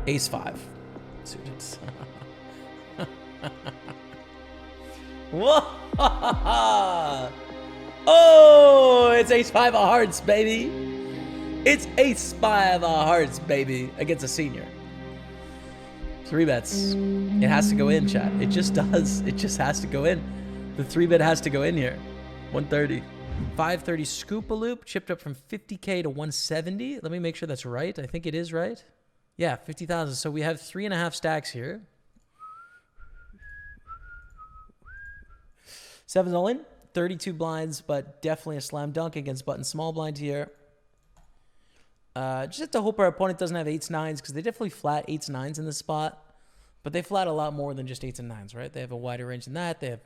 Ace 5 suited. Whoa! Oh, it's Ace 5 of hearts, baby. It's Ace 5 of hearts, baby, against a senior. 3 bets. It has to go in, chat. It just does. It just has to go in. The 3-bet has to go in here. 130. 530 scoop a loop, chipped up from 50K to 170. Let me make sure that's right. I think it is right. Yeah, 50,000. So we have 3.5 stacks here. 7's all in. 32 blinds, but definitely a slam dunk against button small blind here. Just have to hope our opponent doesn't have 8s, 9s, because they definitely flat 8s, 9s in this spot. But they flat a lot more than just 8s and 9s, right? They have a wider range than that. They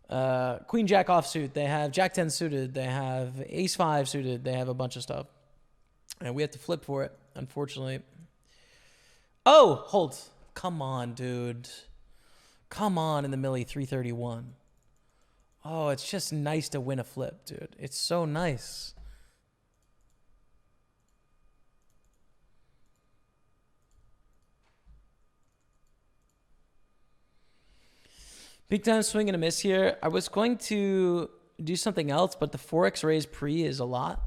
have Queen Jack offsuit. They have Jack 10 suited. They have Ace 5 suited. They have a bunch of stuff. And we have to flip for it, unfortunately. Oh, hold. Come on, dude. Come on in the milli 331. Oh, it's just nice to win a flip, dude. It's so nice. Big time swing and a miss here. I was going to do something else, but the 4x raise pre is a lot.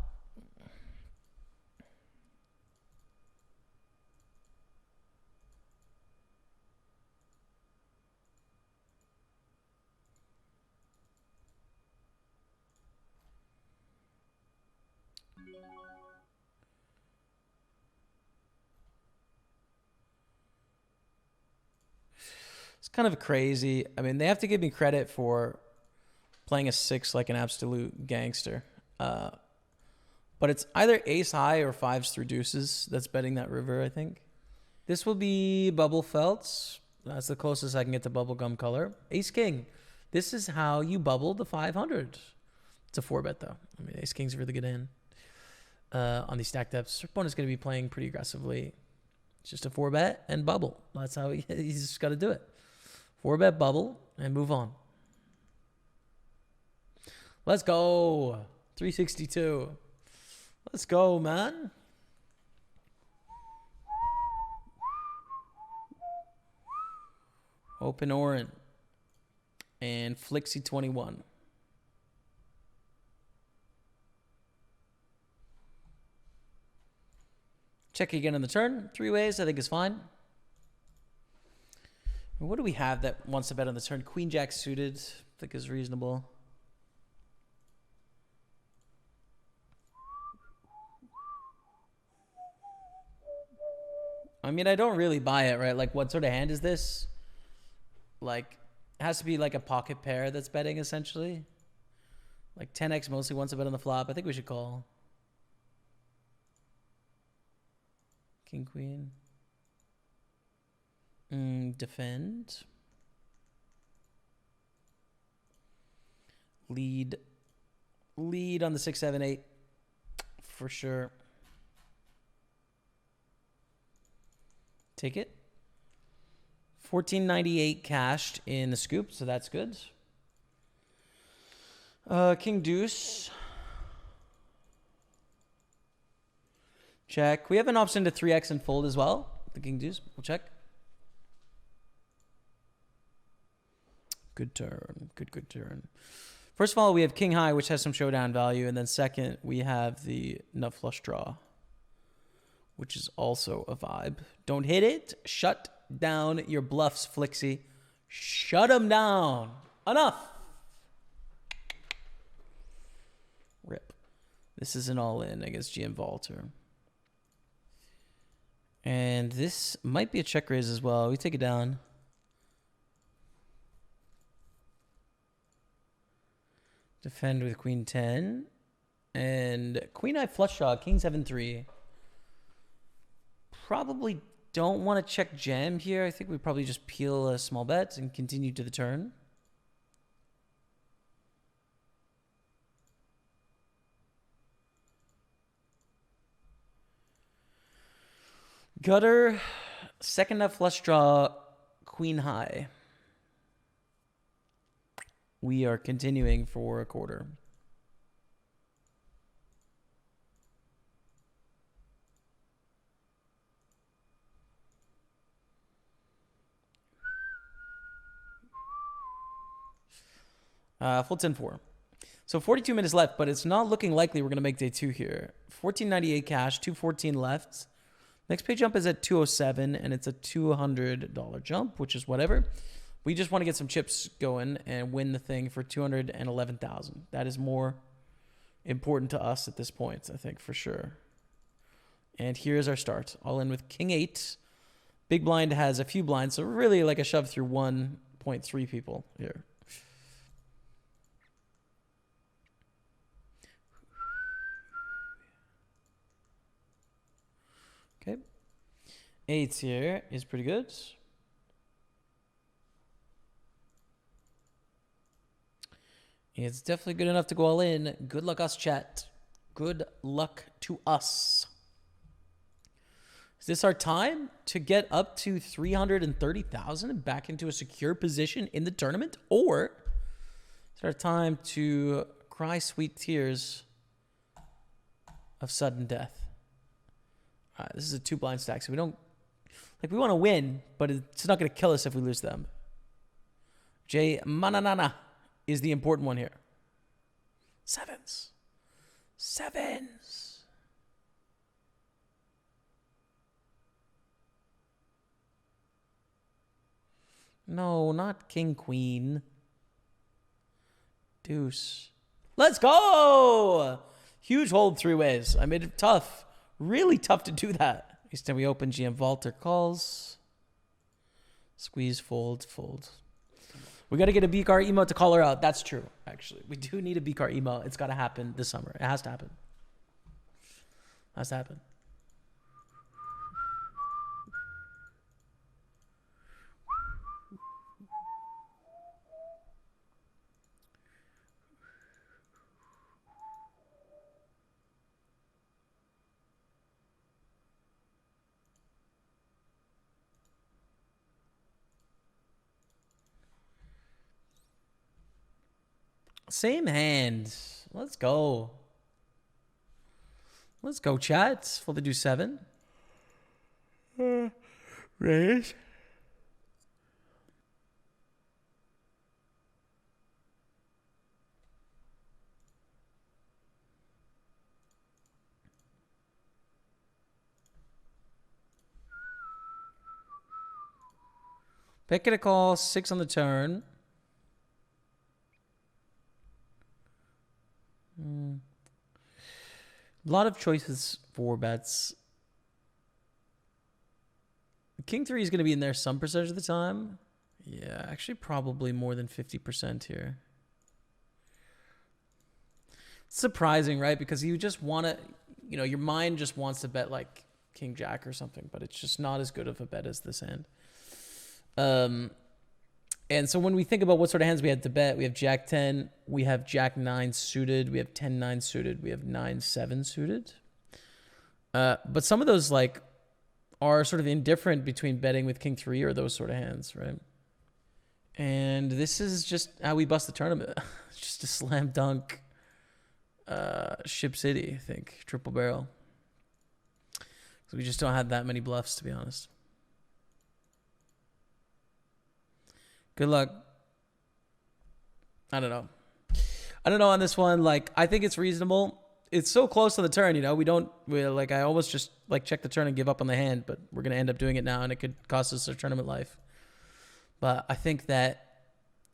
It's kind of crazy. I mean, they have to give me credit for playing a 6 like an absolute gangster. But it's either ace high or 5s through deuces that's betting that river, I think. This will be bubble felts. That's the closest I can get to bubblegum color. Ace king. This is how you bubble the 500. It's a 4-bet though. I mean, ace king's a really good in. On these stack depths, your opponent's going to be playing pretty aggressively. It's just a 4-bet and bubble. That's how he's just got to do it. 4-bet bubble and move on. Let's go. 362. Let's go, man. Open Orin. And Flixie 21. Check again on the turn. 3 ways, I think is fine. What do we have that wants to bet on the turn? Queen Jack suited, I think is reasonable. I mean, I don't really buy it, right? Like, what sort of hand is this? Like, it has to be like a pocket pair that's betting, essentially. Like, 10x mostly wants to bet on the flop. I think we should call. King, queen. Defend. Lead on the 6, 7, 8 for sure. Take it. 1498 cashed in the scoop, so that's good. King deuce. Check. We have an option to 3x and fold as well. The king deuce. We'll check. Good turn. Good turn. First of all, we have king high, which has some showdown value. And then second, we have the nut flush draw, which is also a vibe. Don't hit it. Shut down your bluffs, Flixie. Shut them down. Enough. Rip. This is an all-in against GM Valter. And this might be a check raise as well. We take it down. Defend with queen 10. And queen eye flush draw, king 7-3. Probably don't want to check jam here. I think we probably just peel a small bet and continue to the turn. Gutter, second nut flush draw, queen high. We are continuing for a quarter. Full 10-4. So 42 minutes left, but it's not looking likely we're going to make day 2 here. 14.98 cash, 214 left. Next pay jump is at 207, and it's a $200 jump, which is whatever. We just want to get some chips going and win the thing for 211,000. That is more important to us at this point, I think, for sure. And here's our start. All in with King 8. Big blind has a few blinds, so really like a shove through 1.3 people here. Okay. 8 here is pretty good. It's definitely good enough to go all in. Good luck us, chat. Good luck to us. Is this our time to get up to 330,000 and back into a secure position in the tournament? Or is it our time to cry sweet tears of sudden death? All right, this is a 2 blind stack, so we don't... Like, we want to win, but it's not going to kill us if we lose them. Jay Mananana is the important one here. 7s. 7s. No, not king, queen. Deuce. Let's go! Huge hold 3 ways. I made it tough. Really tough to do that. Next time we open, GM Vaulter calls. Squeeze, fold, fold. We got to get a B-car emote to call her out. That's true, actually. We do need a B-car emote. It's got to happen this summer. It has to happen. It has to happen. Same hand. Let's go. Let's go, chat. Will they do 7? Raise. Pick it a call. 6 on the turn. A lot of choices for bets. King 3 is going to be in there some percentage of the time. Yeah, actually probably more than 50% here. It's surprising, right? Because you just want to, you know, your mind just wants to bet like King Jack or something, but it's just not as good of a bet as this hand. And so when we think about what sort of hands we had to bet, we have Jack 10, we have Jack 9 suited, we have 10-9 suited, we have 9-7 suited. But some of those like are sort of indifferent between betting with King 3 or those sort of hands, right? And this is just how we bust the tournament. Just a slam dunk Ship City, I think, triple barrel. So we just don't have that many bluffs, to be honest. Good luck. I don't know. I don't know on this one. Like, I think it's reasonable. It's so close to the turn, you know. Like, I almost just, like, check the turn and give up on the hand, but we're going to end up doing it now, and it could cost us our tournament life. But I think that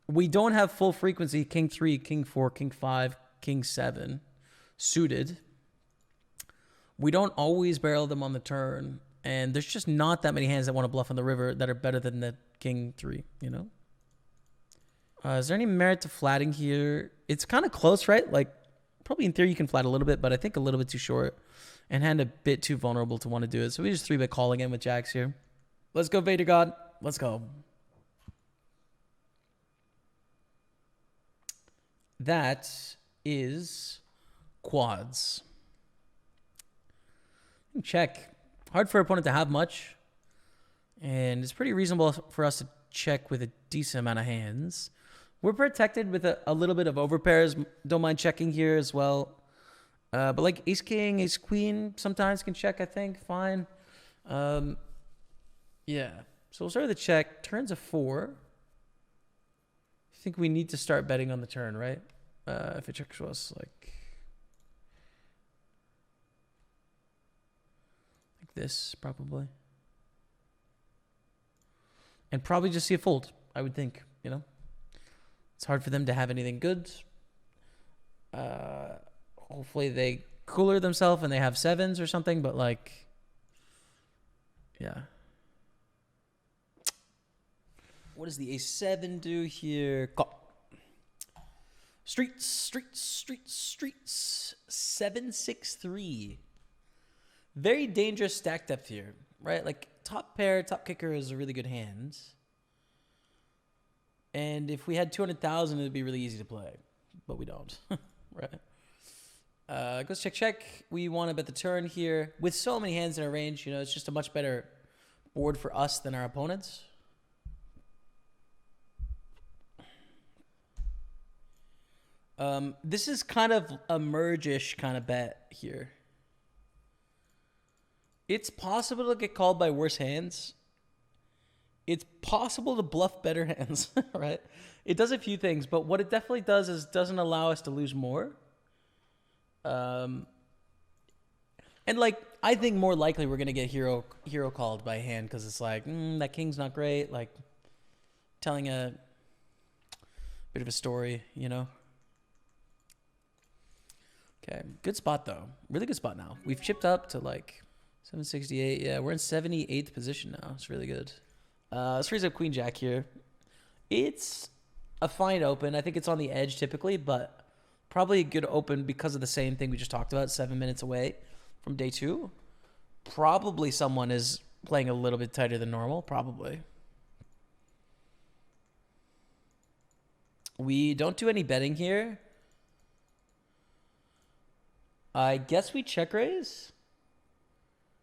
we don't have full frequency King 3, King 4, King 5, King 7 suited. We don't always barrel them on the turn, and there's just not that many hands that want to bluff on the river that are better than the King 3, you know? Is there any merit to flatting here? It's kind of close, right? Like, probably in theory you can flat a little bit, but I think a little bit too short and hand a bit too vulnerable to want to do it. So we just 3-bet call again with jacks here. Let's go, Vader God. Let's go. That is quads. Check. Hard for our opponent to have much. And it's pretty reasonable for us to check with a decent amount of hands. We're protected with a little bit of overpairs. Don't mind checking here as well. But like ace king, ace queen sometimes can check, I think. Fine. Yeah. So we'll start with the check. Turns a 4. think we need to start betting on the turn, right? If it checks us like this, probably. And probably just see a fold, I would think, you know? It's hard for them to have anything good. Hopefully they cooler themselves and they have sevens or something, but like, yeah. What does the A7 do here? Call. Streets, streets, streets, streets. 7-6-3. Very dangerous stack depth here, right? Like top pair, top kicker is a really good hand. And if we had 200,000, it'd be really easy to play, but we don't, right? Goes check, check. We want to bet the turn here. With so many hands in our range, you know, it's just a much better board for us than our opponents. This is kind of a merge-ish kind of bet here. It's possible to get called by worse hands. It's possible to bluff better hands, right? It does a few things, but what it definitely does is doesn't allow us to lose more. And like, I think more likely we're going to get hero called by hand because it's like, that king's not great. Like, telling a bit of a story, you know? Okay, good spot though. Really good spot now. We've chipped up to like 768. Yeah, we're in 78th position now. It's really good. Let's raise up Queen Jack here. It's a fine open. I think it's on the edge typically, but probably a good open because of the same thing we just talked about, 7 minutes away from day 2. Probably someone is playing a little bit tighter than normal. Probably. We don't do any betting here. I guess we check raise.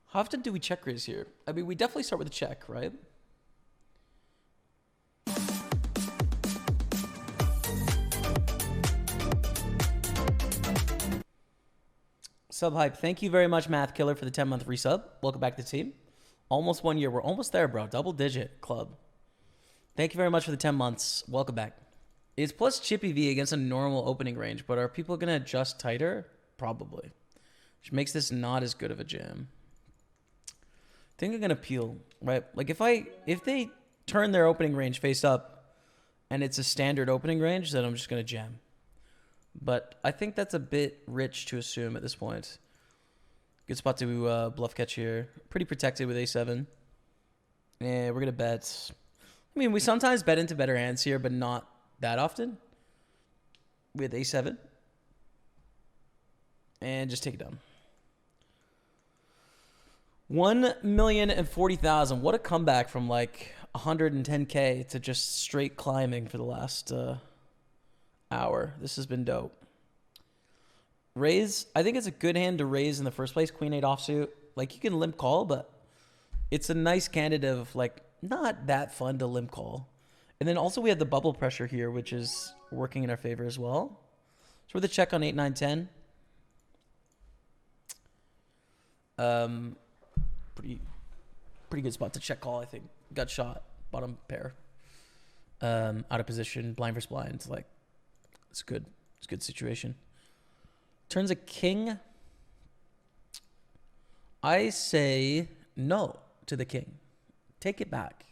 How often do we check raise here? I mean, we definitely start with a check, right? Sub hype. Thank you very much, Math Killer, for the 10-month resub. Welcome back to the team. Almost 1 year. We're almost there, bro. Double digit club. Thank you very much for the 10 months. Welcome back. It's plus Chippy V against a normal opening range, but are people going to adjust tighter? Probably. Which makes this not as good of a jam. I think I'm going to peel, right? Like if they turn their opening range face up and it's a standard opening range, then I'm just going to jam. But I think that's a bit rich to assume at this point. Good spot to bluff catch here. Pretty protected with A7. Yeah, we're going to bet. I mean, we sometimes bet into better hands here, but not that often. With A7. And just take it down. 1,040,000. What a comeback from like 110K to just straight climbing for the last hour. This has been dope. Raise. I think it's a good hand to raise in the first place. Queen 8 offsuit. Like you can limp call, but it's a nice candidate of like not that fun to limp call. And then also we have the bubble pressure here, which is working in our favor as well. So we're the check on 8, 9, 10. Pretty good spot to check call, I think. Gut shot, bottom pair. Out of position, blind versus blind. Like, it's good. It's a good situation. Turns a king. I say no to the king. Take it back.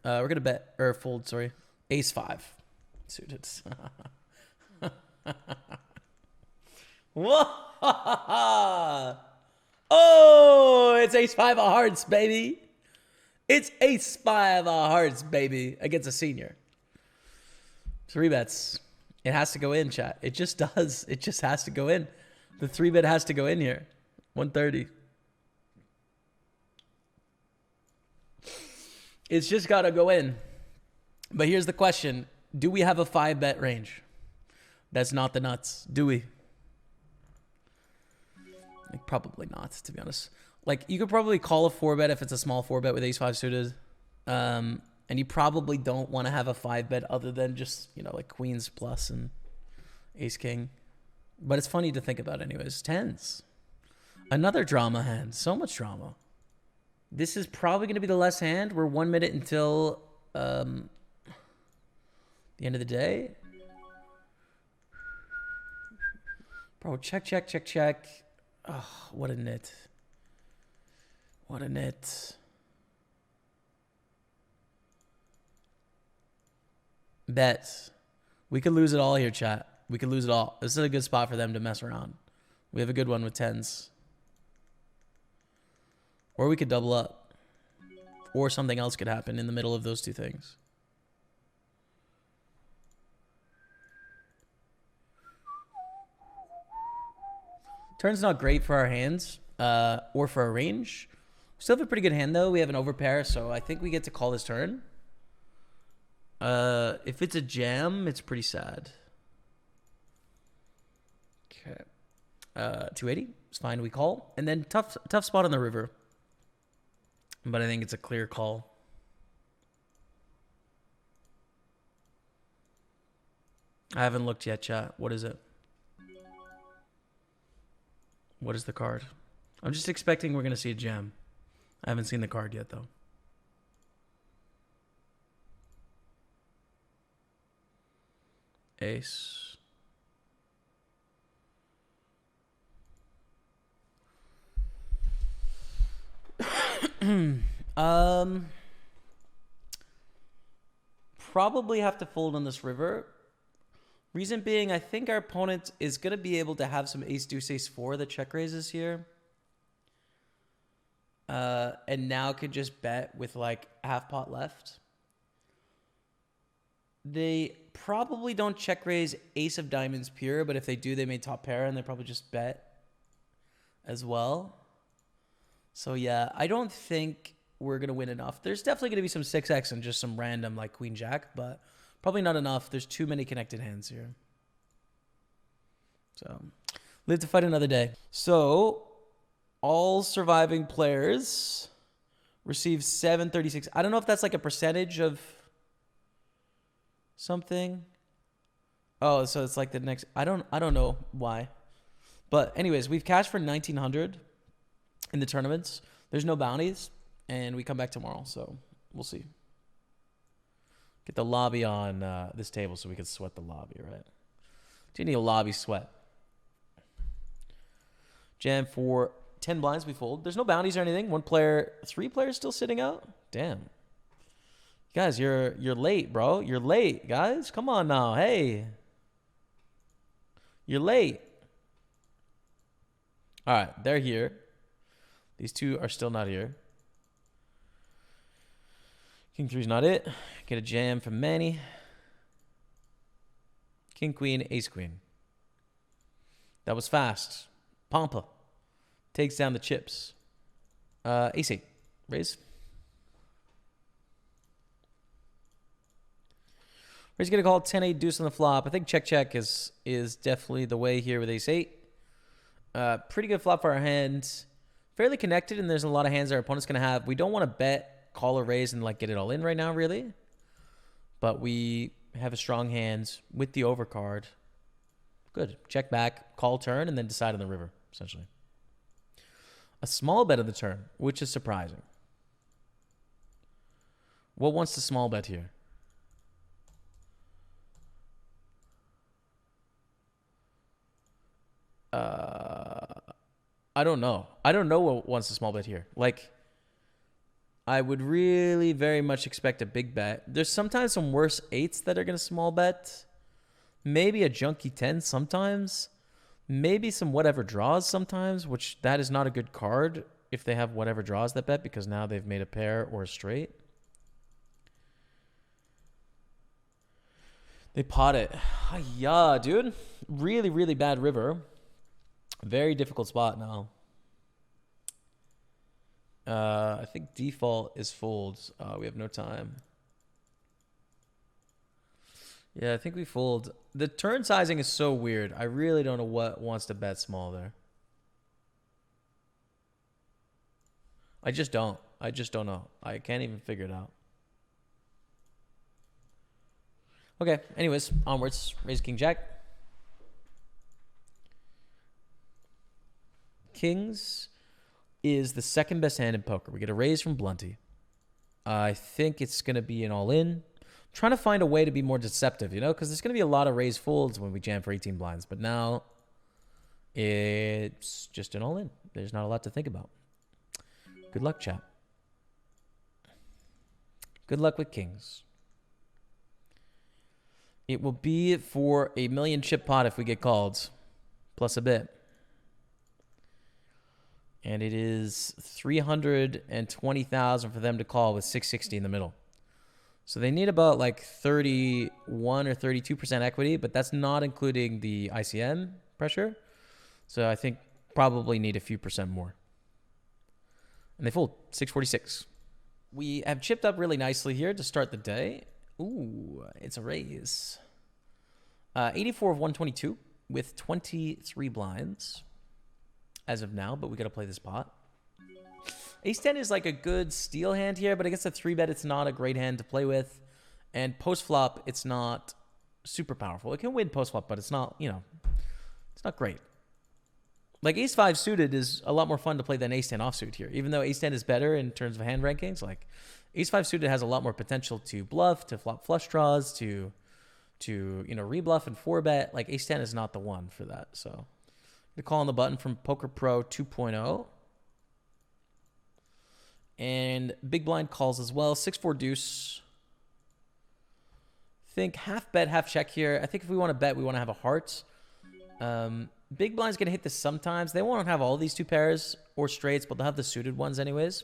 We're going to bet, or fold, sorry. Ace 5 suited. Whoa! Oh, it's ace 5 of hearts, baby. It's ace 5 of hearts, baby, against a senior. 3 bets. It has to go in, chat. It just does. It just has to go in. The 3 bet has to go in here. 130. It's just got to go in. But here's the question. Do we have a 5 bet range? That's not the nuts. Do we? Like, probably not, to be honest. Like, you could probably call a 4 bet if it's a small 4 bet with ace 5 suited. And you probably don't want to have a 5 bet other than just, you know, like queens plus and ace king. But it's funny to think about anyways. 10s. Another drama hand. So much drama. This is probably going to be the last hand. We're 1 minute until the the end of the day. Bro, check, check, check, check. Oh, what a nit. What a nit. Bet. We could lose it all here, chat. We could lose it all. This is a good spot for them to mess around. We have a good one with tens. Or we could double up. Or something else could happen in the middle of those two things. Turn's not great for our hands or for our range. We still have a pretty good hand, though. We have an overpair, so I think we get to call this turn. If it's a jam, it's pretty sad. Okay. 280. It's fine. We call. And then tough spot on the river. But I think it's a clear call. I haven't looked yet, chat. What is it? What is the card? I'm just expecting we're going to see a jam. I haven't seen the card yet, though. Ace. Probably have to fold on this river. Reason being, I think our opponent is going to be able to have some ace deuce ace 4 that check raises here. And now could just bet with like half pot left. They probably don't check raise ace of diamonds pure, but if they do, they may top pair and they probably just bet as well. So yeah, I don't think we're going to win enough. There's definitely going to be some 6x and just some random like queen jack, but probably not enough. There's too many connected hands here. So live to fight another day. So all surviving players receive 736. I don't know if that's like a percentage of something. Oh, so it's like the next. I don't know why. But anyways, we've cashed for 1900 in the tournaments. There's no bounties, and we come back tomorrow. So we'll see. Get the lobby on this table so we can sweat the lobby, right? Do you need a lobby sweat? Jam for 10 blinds, we fold. There's no bounties or anything. 1 player, 3 players still sitting out. Damn. Guys, you're late, bro. You're late, guys. Come on now. Hey. You're late. All right, they're here. These two are still not here. King 3's not it. Get a jam from Manny. King, queen, ace, queen. That was fast. Pampa takes down the chips. Ace 8. Raise. Raise going to call 10-8 deuce on the flop. I think check is definitely the way here with ace 8. Pretty good flop for our hand. Fairly connected, and there's a lot of hands our opponent's going to have. We don't want to bet, call or raise, and like get it all in right now, really. But we have a strong hand with the overcard. Good. Check back, call turn, and then decide on the river, essentially. A small bet of the turn, which is surprising. What wants the small bet here? I don't know. I don't know what wants the small bet here. Like, I would really very much expect a big bet. There's sometimes some worse 8s that are going to small bet. Maybe a junky 10 sometimes. Maybe some whatever draws sometimes, which that is not a good card if they have whatever draws that bet because now they've made a pair or a straight. They pot it. Yeah, dude. Really, really bad river. Very difficult spot now. I think default is folds. We have no time. Yeah, I think we fold. The turn sizing is so weird. I really don't know what wants to bet small there. I just don't. I just don't know. I can't even figure it out. Okay, anyways, onwards. Raise king jack. Kings is the second best hand in poker. We get a raise from Blunty. I think it's going to be an all-in. Trying to find a way to be more deceptive, you know, because there's going to be a lot of raised folds when we jam for 18 blinds. But now it's just an all-in. There's not a lot to think about. Good luck, chat. Good luck with kings. It will be for a million chip pot if we get called, plus a bit. And it is 320,000 for them to call with 660 in the middle. So they need about like 31 or 32% equity, but that's not including the ICM pressure. So I think probably need a few percent more. And they fold 646. We have chipped up really nicely here to start the day. Ooh, it's a raise. 84 of 122 with 23 blinds as of now, but we got to play this pot. Ace-10 is like a good steal hand here, but against a 3-bet, it's not a great hand to play with. And post-flop, it's not super powerful. It can win post-flop, but it's not, you know, it's not great. Like Ace-5 suited is a lot more fun to play than Ace-10 offsuit here. Even though Ace-10 is better in terms of hand rankings, like Ace-5 suited has a lot more potential to bluff, to flop flush draws, to you know, rebluff and 4-bet. Like Ace-10 is not the one for that. So the call on the button from Poker Pro 2.0. And big blind calls as well. 6-4 deuce. Think half bet, half check here. I think if we want to bet, we want to have a heart. Big blind's going to hit this sometimes. They won't have all these two pairs or straights, but they'll have the suited ones anyways.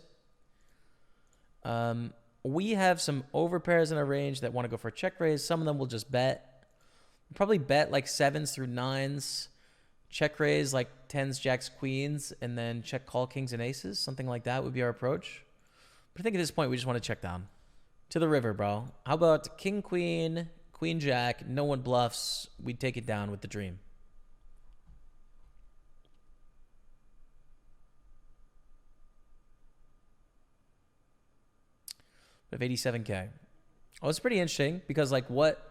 We have some over pairs in our range that want to go for a check raise. Some of them will just bet. Probably bet like 7s through 9s. Check raise like 10s, jacks, queens, and then check call kings and aces. Something like that would be our approach. But I think at this point, we just want to check down. To the river, bro. How about king, queen, queen, jack? No one bluffs. We'd take it down with the dream. We have 87K. Oh, it's pretty interesting because like what?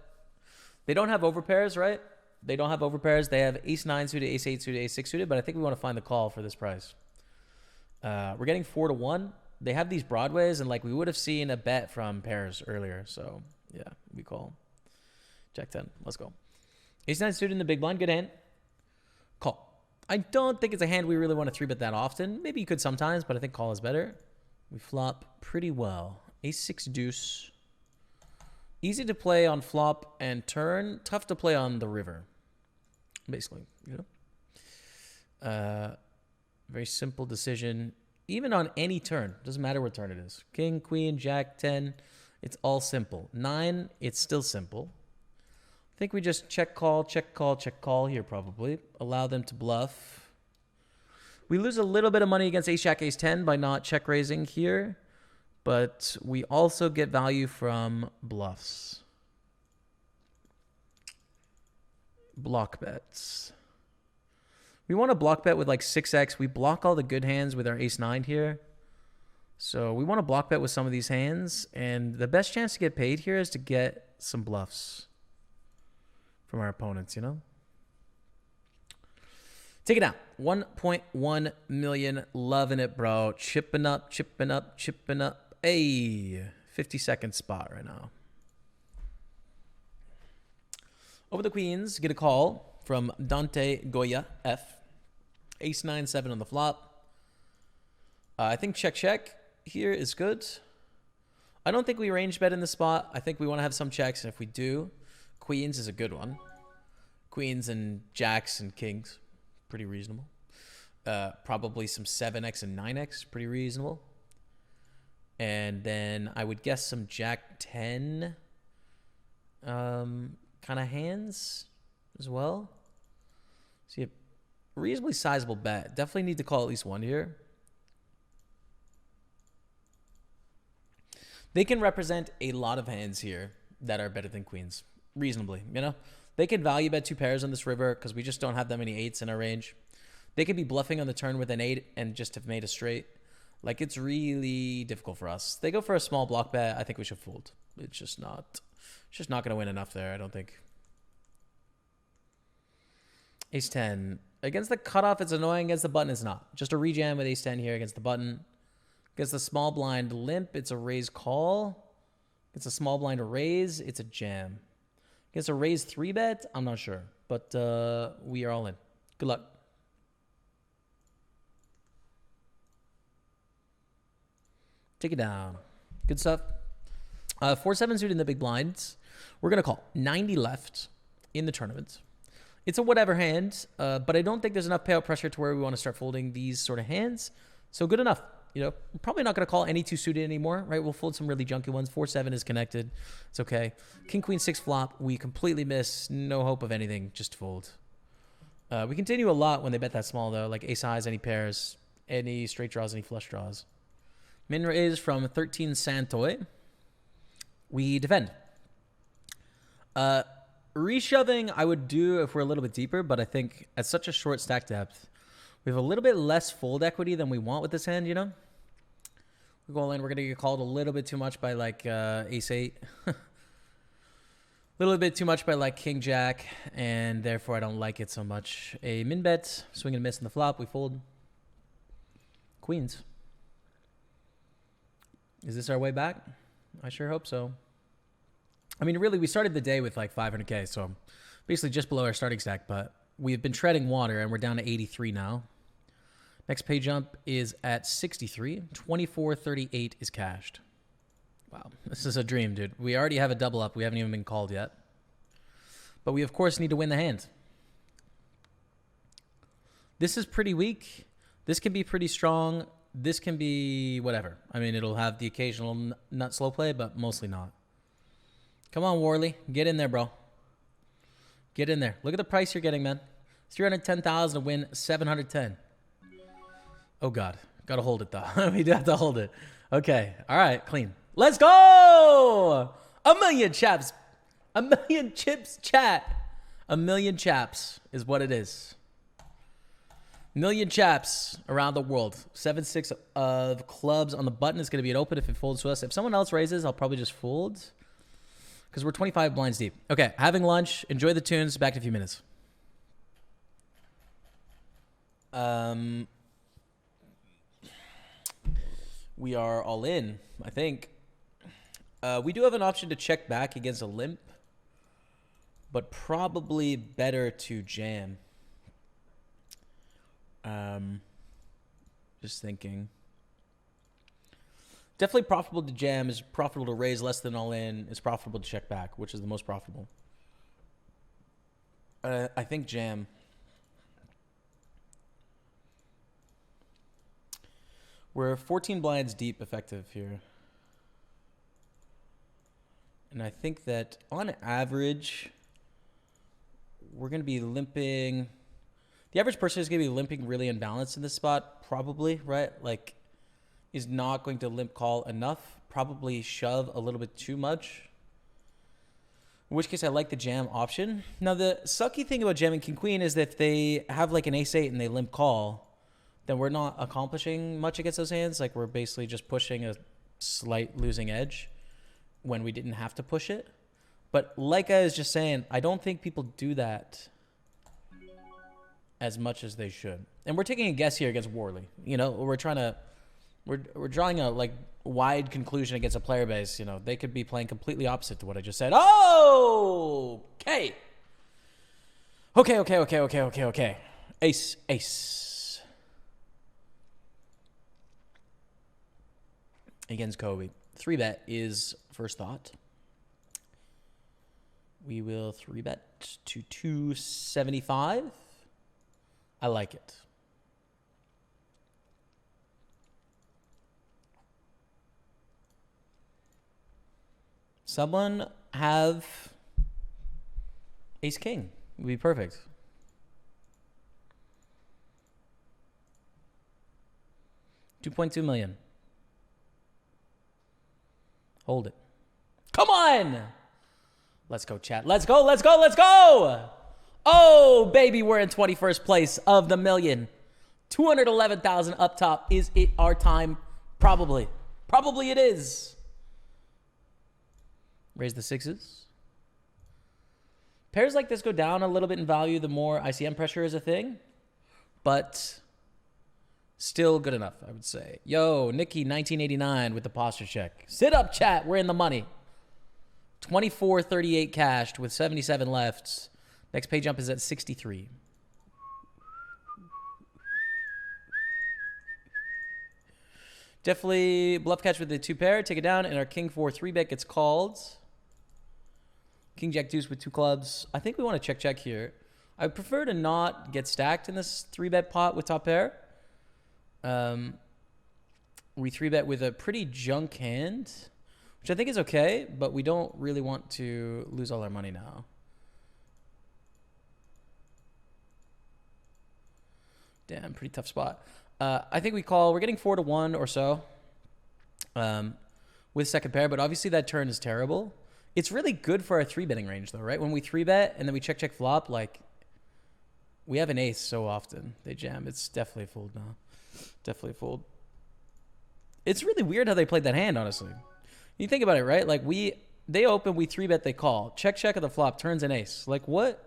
They don't have overpairs, right? They don't have overpairs. They have ace-9 suited, ace-8 suited, ace-6 suited, but I think we want to find the call for this price. We're getting 4-1. They have these broadways, and like we would have seen a bet from pairs earlier. So yeah, we call. Jack 10. Let's go. Ace-9 suited in the big blind. Good hand. Call. I don't think it's a hand we really want to 3-bet that often. Maybe you could sometimes, but I think call is better. We flop pretty well. Ace-6 deuce. Easy to play on flop and turn. Tough to play on the river. Basically, you know. Very simple decision. Even on any turn. Doesn't matter what turn it is. King, queen, jack, 10. It's all simple. 9, it's still simple. I think we just check call, check call, check call here probably. Allow them to bluff. We lose a little bit of money against ace, jack, ace, 10 by not check raising here. But we also get value from bluffs. Block bets. We want to block bet with like 6x. We block all the good hands with our ace-9 here. So we want to block bet with some of these hands. And the best chance to get paid here is to get some bluffs from our opponents, you know? Take it down. 1.1 million. Loving it, bro. Chipping up, chipping up, chipping up. Hey, 50-second spot right now. Over the queens, get a call from Dante Goya F. Ace-9, 7 on the flop. I think check here is good. I don't think we range bet in the spot. I think we want to have some checks, and if we do, queens is a good one. Queens and jacks and kings, pretty reasonable. Probably some 7x and 9x, pretty reasonable. And then I would guess some jack 10 kind of hands as well. See a reasonably sizable bet. Definitely need to call at least one here. They can represent a lot of hands here that are better than queens. Reasonably, you know? They can value bet 2 pairs on this river because we just don't have that many 8s in our range. They could be bluffing on the turn with an 8 and just have made a straight. Like, it's really difficult for us. They go for a small block bet. I think we should fold. It's just not going to win enough there, I don't think. Ace-10. Against the cutoff, it's annoying. Against the button, it's not. Just a rejam with ace-10 here against the button. Against the small blind limp, it's a raise call. It's a small blind to raise. It's a jam. Against a raise 3-bet, I'm not sure. But we are all in. Good luck. Take it down. Good stuff. 4-7 suited in the big blinds. We're going to call 90 left in the tournament. It's a whatever hand, but I don't think there's enough payout pressure to where we want to start folding these sort of hands. So good enough. You know, we're probably not going to call any 2 suited anymore, right? We'll fold some really junky ones. 4-7 is connected. It's okay. King, queen, 6 flop. We completely miss. No hope of anything. Just fold. We continue a lot when they bet that small, though. Like ace highs, any pairs, any straight draws, any flush draws. Min raise from 13 Santoy. We defend. Reshoving I would do if we're a little bit deeper, but I think at such a short stack depth, we have a little bit less fold equity than we want with this hand, you know? We go all in, we're going to get called a little bit too much by like ace 8. A little bit too much by like king jack, and therefore I don't like it so much. A min bet, swing and miss in the flop, we fold. Queens. Is this our way back? I sure hope so. I mean, really, we started the day with like 500K, so basically just below our starting stack, but we've been treading water, and we're down to 83 now. Next pay jump is at 63. 24.38 is cashed. Wow, this is a dream, dude. We already have a double up. We haven't even been called yet. But we, of course, need to win the hand. This is pretty weak. This can be pretty strong. This can be whatever. I mean, it'll have the occasional nut slow play, but mostly not. Come on, Worley. Get in there, bro. Get in there. Look at the price you're getting, man. 310,000 to win 710. Oh, God. Got to hold it, though. We do have to hold it. Okay. All right. Clean. Let's go! A million chaps. A million chips chat. A million chaps is what it is. Million chaps around the world. 7-6 of clubs on the button is going to be an open if it folds to us. If someone else raises, I'll probably just fold because we're 25 blinds deep. Okay, having lunch. Enjoy the tunes. Back in a few minutes. We are all in, I think. We do have an option to check back against a limp, but probably better to jam. Just thinking. Definitely profitable to jam. Is profitable to raise less than all in. It's profitable to check back, which is the most profitable. I think jam. We're 14 blinds deep effective here. And I think that on average, we're going to be limping. The average person is going to be limping really unbalanced in this spot, probably, right? Like, is not going to limp call enough. Probably shove a little bit too much. In which case, I like the jam option. Now, the sucky thing about jamming king queen is that if they have like an ace 8 and they limp call, then we're not accomplishing much against those hands. Like, we're basically just pushing a slight losing edge when we didn't have to push it. But like I was just saying, I don't think people do that as much as they should. And we're taking a guess here against Worley. You know, we're drawing a like wide conclusion against a player base. You know, they could be playing completely opposite to what I just said. Oh, okay. Okay. Ace. Against Kobe. 3-bet is first thought. We will 3-bet to 275. I like it. Someone have ace king. Would be perfect. $2.2 million. Hold it. Come on! Let's go, chat. Let's go! Oh, baby, we're in 21st place of the million. 211,000 up top. Is it our time? Probably. Probably it is. Raise the sixes. Pairs like this go down a little bit in value the more ICM pressure is a thing. But still good enough, I would say. Yo, Nikki, 1989 with the posture check. Sit up, chat. We're in the money. 24.38 cashed with 77 left. Next pay jump is at 63. Definitely bluff catch with the 2 pair. Take it down, and our king 4 3-bet gets called. King jack deuce with 2 clubs. I think we want to check here. I would prefer to not get stacked in this 3-bet pot with top pair. We 3-bet with a pretty junk hand, which I think is okay, but we don't really want to lose all our money now. Damn, pretty tough spot. I think we call. We're getting 4-1 or so with second pair, but obviously that turn is terrible. It's really good for our 3-betting range, though, right? When we 3-bet and then we check flop, like, we have an ace so often. They jam. It's definitely a fold now. Definitely a fold. It's really weird how they played that hand, honestly. You think about it, right? Like, they open, we 3-bet, they call. Check at the flop, turns an ace. Like, what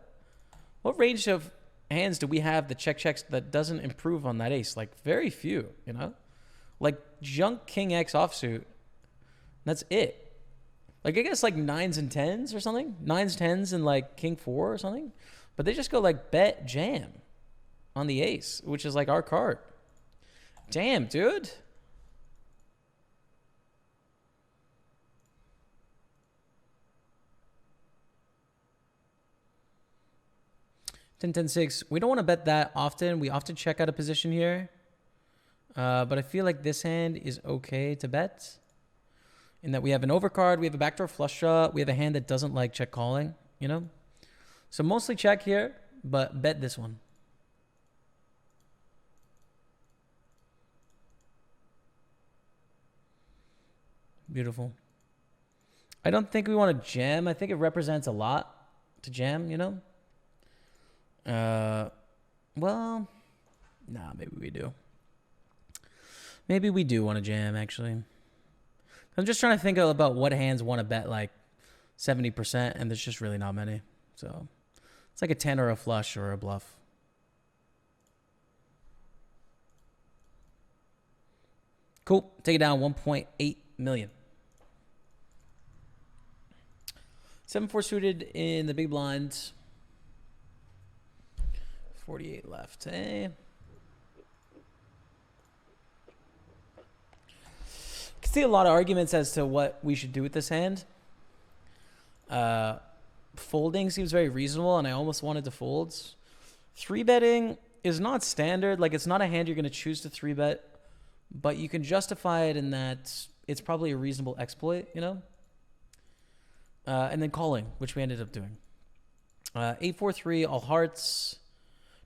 range of hands do we have that checks that doesn't improve on that ace? Like, very few, you know? Like, junk king X offsuit. That's it. Like, I guess, like, 9s and 10s or something. 9s, 10s, and, like, king 4 or something. But they just go, like, bet, jam on the ace, which is, like, our card. Damn, dude. Ten, 10, 6. We don't want to bet that often. We often check out a position here. But I feel like this hand is okay to bet. In that we have an overcard, we have a backdoor flush draw, we have a hand that doesn't like check calling, you know? So mostly check here, but bet this one. Beautiful. I don't think we want to jam. I think it represents a lot to jam, you know? Well, nah, maybe we do. Maybe we do want to jam, actually. I'm just trying to think about what hands want to bet like 70%, and there's just really not many. So it's like a 10 or a flush or a bluff. Cool. Take it down, 1.8 million. 7-4 suited in the big blind. 48 left. Hey. Can see a lot of arguments as to what we should do with this hand. Folding seems very reasonable, and I almost wanted to fold. 3-betting is not standard. Like, it's not a hand you're going to choose to 3-bet, but you can justify it in that it's probably a reasonable exploit, you know? And then calling, which we ended up doing. 8-4-3, all hearts.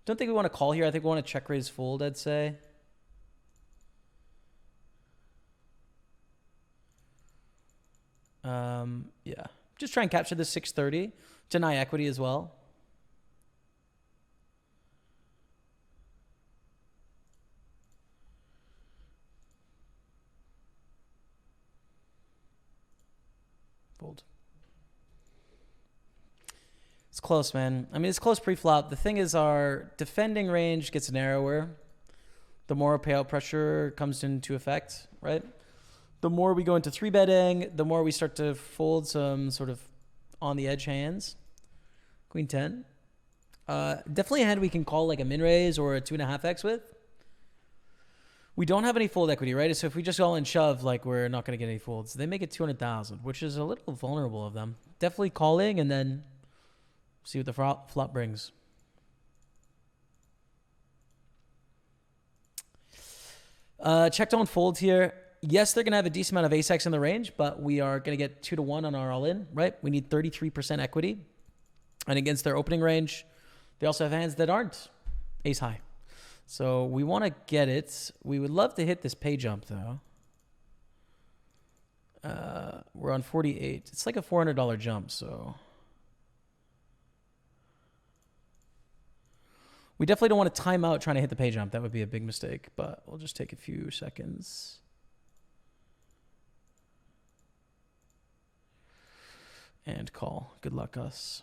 Don't think we want to call here. I think we want to check raise fold, I'd say. Yeah. Just try and capture the 630. Deny equity as well. Fold. It's close, man. I mean, it's close pre-flop. The thing is, our defending range gets narrower the more payout pressure comes into effect, right? The more we go into 3-betting, the more we start to fold some sort of on-the-edge hands. Queen 10. Definitely a hand we can call like a min-raise or a 2.5x with. We don't have any fold equity, right? So if we just all in shove, like, we're not going to get any folds. They make it 200,000, which is a little vulnerable of them. Definitely calling and then see what the flop brings. Check don't fold here. Yes, they're going to have a decent amount of ace-x in the range, but we are going to get 2-1 on our all-in, right? We need 33% equity. And against their opening range, they also have hands that aren't ace-high. So we want to get it. We would love to hit this pay jump, though. We're on 48. It's like a $400 jump, so... We definitely don't want to time out trying to hit the pay jump. That would be a big mistake, but we'll just take a few seconds. And call. Good luck, us.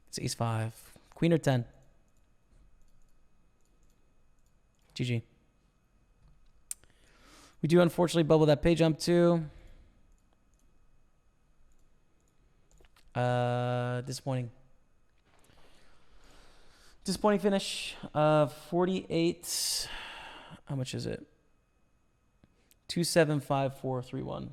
It's ace-5. Queen or 10. GG. We do unfortunately bubble that pay jump too. Disappointing. Disappointing finish. 48. How much is it? 275,431.